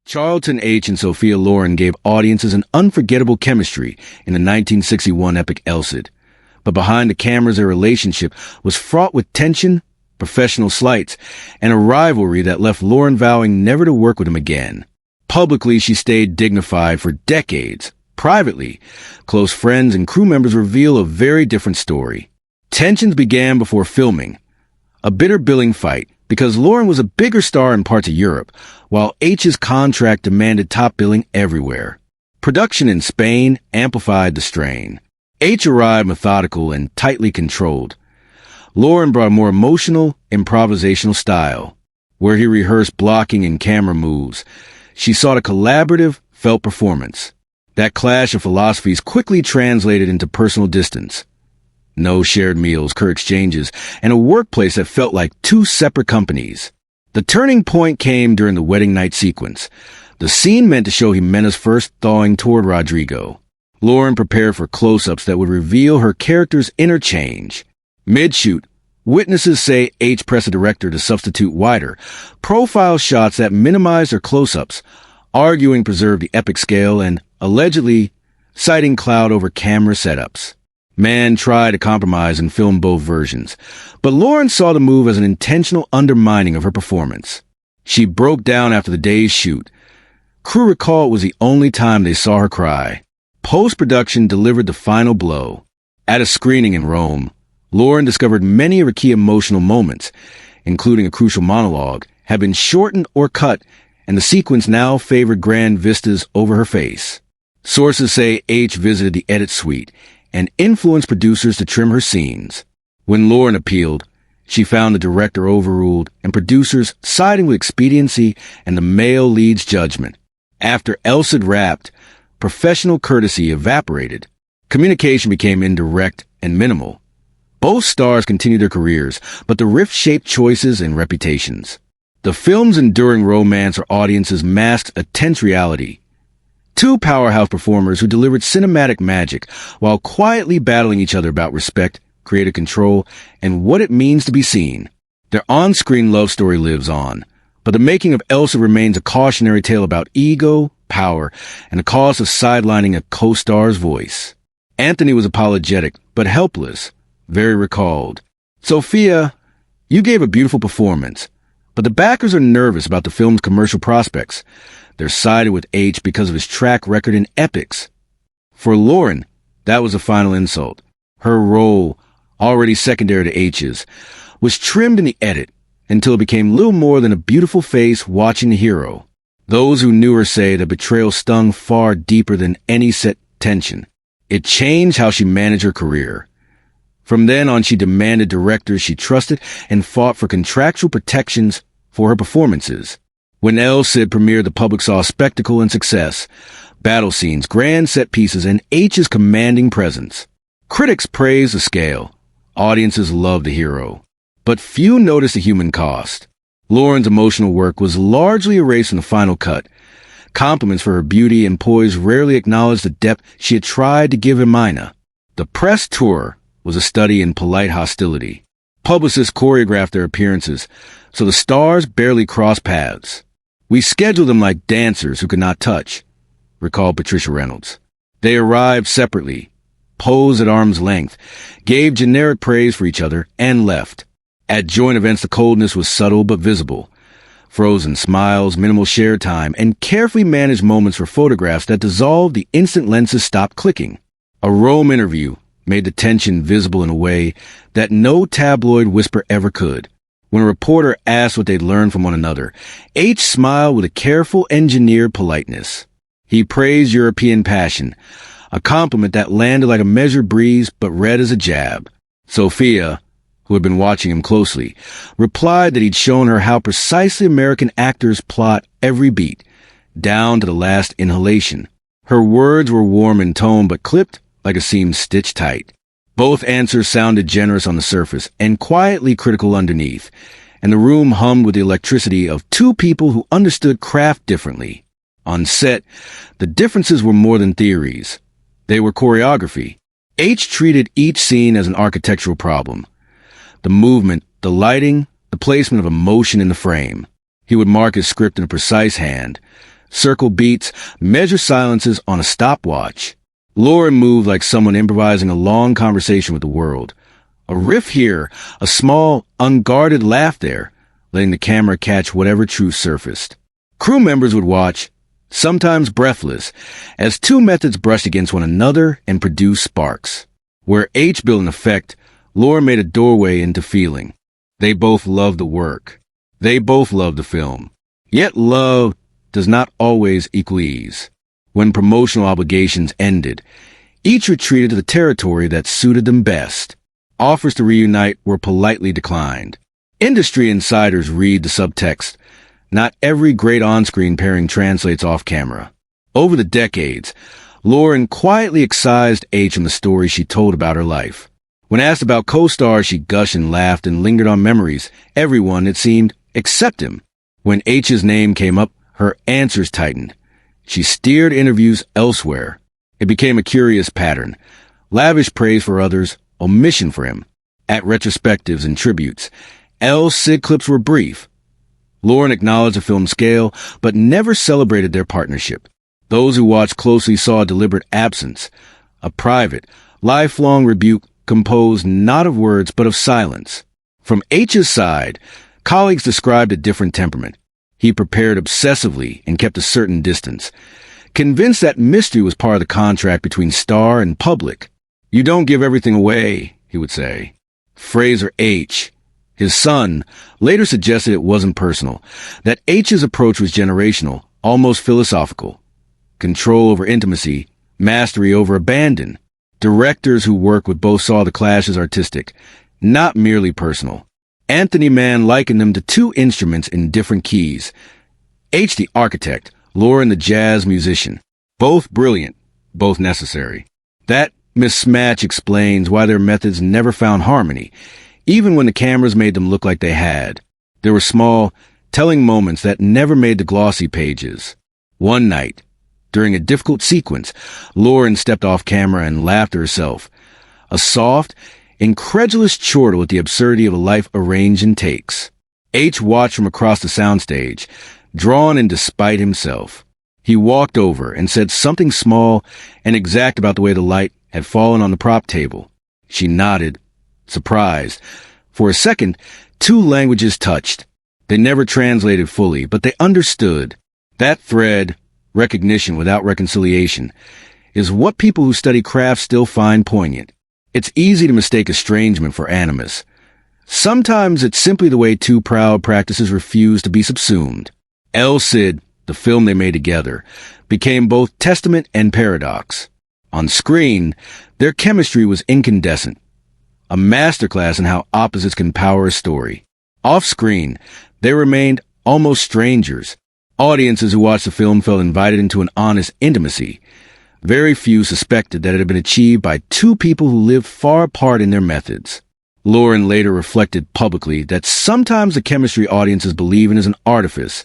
Charlton H. and Sophia Loren gave audiences an unforgettable chemistry in the 1961 epic Exposé. But behind the cameras, their relationship was fraught with tension, professional slights, and a rivalry that left Loren vowing never to work with him again. Publicly, she stayed dignified for decades. Privately, close friends and crew members reveal a very different story. Tensions began before filming. A bitter billing fight, because Loren was a bigger star in parts of Europe, while H's contract demanded top billing everywhere. Production in Spain amplified the strain. H arrived methodical and tightly controlled. Loren brought a more emotional, improvisational style, where he rehearsed blocking and camera moves. She sought a collaborative, felt performance. That clash of philosophies quickly translated into personal distance. No shared meals, curt exchanges, and a workplace that felt like two separate companies. The turning point came during the wedding night sequence. The scene meant to show Jimena's first thawing toward Rodrigo. Loren prepared for close-ups that would reveal her character's inner change. Mid-shoot, witnesses say H pressed the director to substitute wider, profile shots that minimized her close-ups, arguing preserved the epic scale and, allegedly, citing cloud over camera setups. Mann tried to compromise and film both versions, but Loren saw the move as an intentional undermining of her performance. She broke down after the day's shoot. Crew recall it was the only time they saw her cry. Post-production delivered the final blow. At a screening in Rome, Loren discovered many of her key emotional moments, including a crucial monologue, had been shortened or cut, and the sequence now favored grand vistas over her face. Sources say H visited the edit suite and influenced producers to trim her scenes. When Loren appealed, she found the director overruled and producers siding with expediency and the male lead's judgment. After Exposé wrapped, professional courtesy evaporated. Communication became indirect and minimal. Both stars continued their careers, but the rift shaped choices and reputations. The film's enduring romance for audiences masked a tense reality. Two powerhouse performers who delivered cinematic magic while quietly battling each other about respect, creative control, and what it means to be seen. Their on-screen love story lives on, but the making of Exposé remains a cautionary tale about ego, power, and the cost of sidelining a co-star's voice. Anthony was apologetic, but helpless, very recalled. Sophia, you gave a beautiful performance, but the backers are nervous about the film's commercial prospects. They're sided with H because of his track record in epics. For Loren, that was a final insult. Her role, already secondary to H's, was trimmed in the edit until it became little more than a beautiful face watching the hero. Those who knew her say the betrayal stung far deeper than any set tension. It changed how she managed her career. From then on, she demanded directors she trusted and fought for contractual protections for her performances. When Exposé premiered, the public saw spectacle and success, battle scenes, grand set pieces, and H's commanding presence. Critics praised the scale. Audiences loved the hero. But few noticed the human cost. Loren's emotional work was largely erased in the final cut. Compliments for her beauty and poise rarely acknowledged the depth she had tried to give Jimena. The press tour was a study in polite hostility. Publicists choreographed their appearances, so the stars barely crossed paths. We scheduled them like dancers who could not touch, recalled Patricia Reynolds. They arrived separately, posed at arm's length, gave generic praise for each other, and left. At joint events, the coldness was subtle but visible. Frozen smiles, minimal share time, and carefully managed moments for photographs that dissolved the instant lenses stopped clicking. A Rome interview made the tension visible in a way that no tabloid whisper ever could. When a reporter asked what they'd learned from one another, H smiled with a careful, engineered politeness. He praised European passion, a compliment that landed like a measured breeze but read as a jab. Sophia, who had been watching him closely, replied that he'd shown her how precisely American actors plot every beat, down to the last inhalation. Her words were warm in tone but clipped like a seam stitched tight. Both answers sounded generous on the surface and quietly critical underneath, and the room hummed with the electricity of two people who understood craft differently. On set, the differences were more than theories. They were choreography. H treated each scene as an architectural problem. The movement, the lighting, the placement of emotion in the frame. He would mark his script in a precise hand, circle beats, measure silences on a stopwatch. Loren moved like someone improvising a long conversation with the world. A riff here, a small, unguarded laugh there, letting the camera catch whatever truth surfaced. Crew members would watch, sometimes breathless, as two methods brushed against one another and produced sparks. Where H built an effect, Loren made a doorway into feeling. They both loved the work. They both loved the film. Yet love does not always equal ease. When promotional obligations ended, each retreated to the territory that suited them best. Offers to reunite were politely declined. Industry insiders read the subtext. Not every great on-screen pairing translates off-camera. Over the decades, Loren quietly excised H from the stories she told about her life. When asked about co-stars, she gushed and laughed and lingered on memories. Everyone, it seemed, except him. When H's name came up, her answers tightened. She steered interviews elsewhere. It became a curious pattern. Lavish praise for others, omission for him. At retrospectives and tributes, Cid clips were brief. Loren acknowledged the film's scale, but never celebrated their partnership. Those who watched closely saw a deliberate absence, a private, lifelong rebuke composed not of words but of silence. From H's side, colleagues described a different temperament. He prepared obsessively and kept a certain distance, convinced that mystery was part of the contract between star and public. "You don't give everything away," he would say. Fraser H., his son, later suggested it wasn't personal, that H's approach was generational, almost philosophical. Control over intimacy, mastery over abandon. Directors who worked with both saw the clash as artistic, not merely personal. Anthony Mann likened them to two instruments in different keys. H the architect, Loren the jazz musician. Both brilliant, both necessary. That mismatch explains why their methods never found harmony, even when the cameras made them look like they had. There were small, telling moments that never made the glossy pages. One night, during a difficult sequence, Loren stepped off camera and laughed to herself. A soft, incredulous chortle at the absurdity of a life arranged in takes. H watched from across the soundstage, drawn and despite himself. He walked over and said something small and exact about the way the light had fallen on the prop table. She nodded, surprised. For a second, two languages touched. They never translated fully, but they understood. That thread, recognition without reconciliation, is what people who study craft still find poignant. It's easy to mistake estrangement for animus. Sometimes it's simply the way two proud practices refuse to be subsumed. Cid, the film they made together, became both testament and paradox. On screen, their chemistry was incandescent, a masterclass in how opposites can power a story. Off-screen, they remained almost strangers. Audiences who watched the film felt invited into an honest intimacy. Very few suspected that it had been achieved by two people who lived far apart in their methods. Loren later reflected publicly that sometimes the chemistry audiences believe in is an artifice,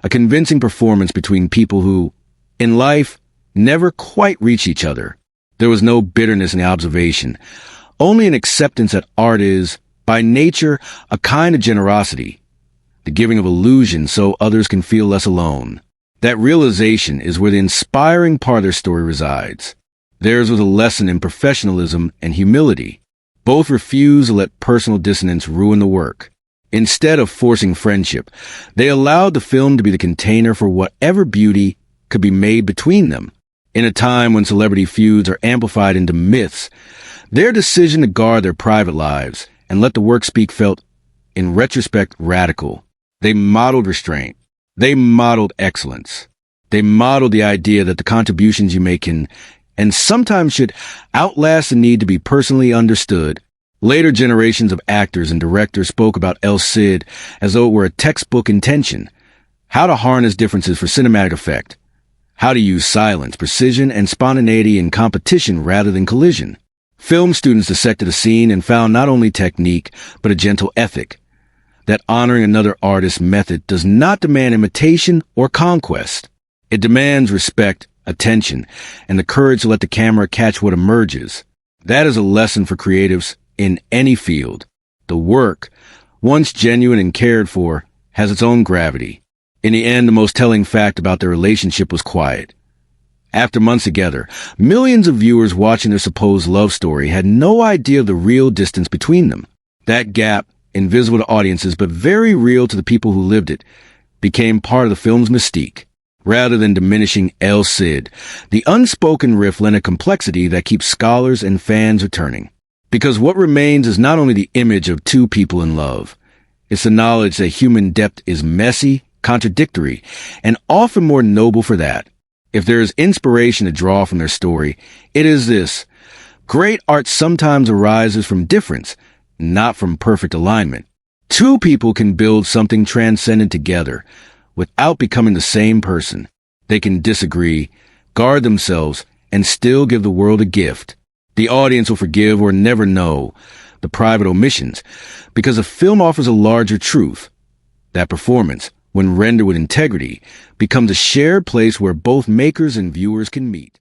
a convincing performance between people who, in life, never quite reach each other. There was no bitterness in the observation, only an acceptance that art is, by nature, a kind of generosity, the giving of illusion so others can feel less alone. That realization is where the inspiring part of their story resides. Theirs was a lesson in professionalism and humility. Both refused to let personal dissonance ruin the work. Instead of forcing friendship, they allowed the film to be the container for whatever beauty could be made between them. In a time when celebrity feuds are amplified into myths, their decision to guard their private lives and let the work speak felt, in retrospect, radical. They modeled restraint. They modeled excellence. They modeled the idea that the contributions you make can, and sometimes should, outlast the need to be personally understood. Later generations of actors and directors spoke about Cid as though it were a textbook in tension. How to harness differences for cinematic effect. How to use silence, precision, and spontaneity in competition rather than collision. Film students dissected a scene and found not only technique, but a gentle ethic. That honoring another artist's method does not demand imitation or conquest. It demands respect, attention, and the courage to let the camera catch what emerges. That is a lesson for creatives in any field. The work, once genuine and cared for, has its own gravity. In the end, the most telling fact about their relationship was quiet. After months together, millions of viewers watching their supposed love story had no idea of the real distance between them. That gap, invisible to audiences but very real to the people who lived it, became part of the film's mystique. Rather than diminishing El Cid, the unspoken riff lent a complexity that keeps scholars and fans returning. Because what remains is not only the image of two people in love, it's the knowledge that human depth is messy, contradictory, and often more noble for that. If there is inspiration to draw from their story, it is this: great art sometimes arises from difference, not from perfect alignment. Two people can build something transcendent together without becoming the same person. They can disagree, guard themselves, and still give the world a gift. The audience will forgive or never know the private omissions because the film offers a larger truth. That performance, when rendered with integrity, becomes a shared place where both makers and viewers can meet.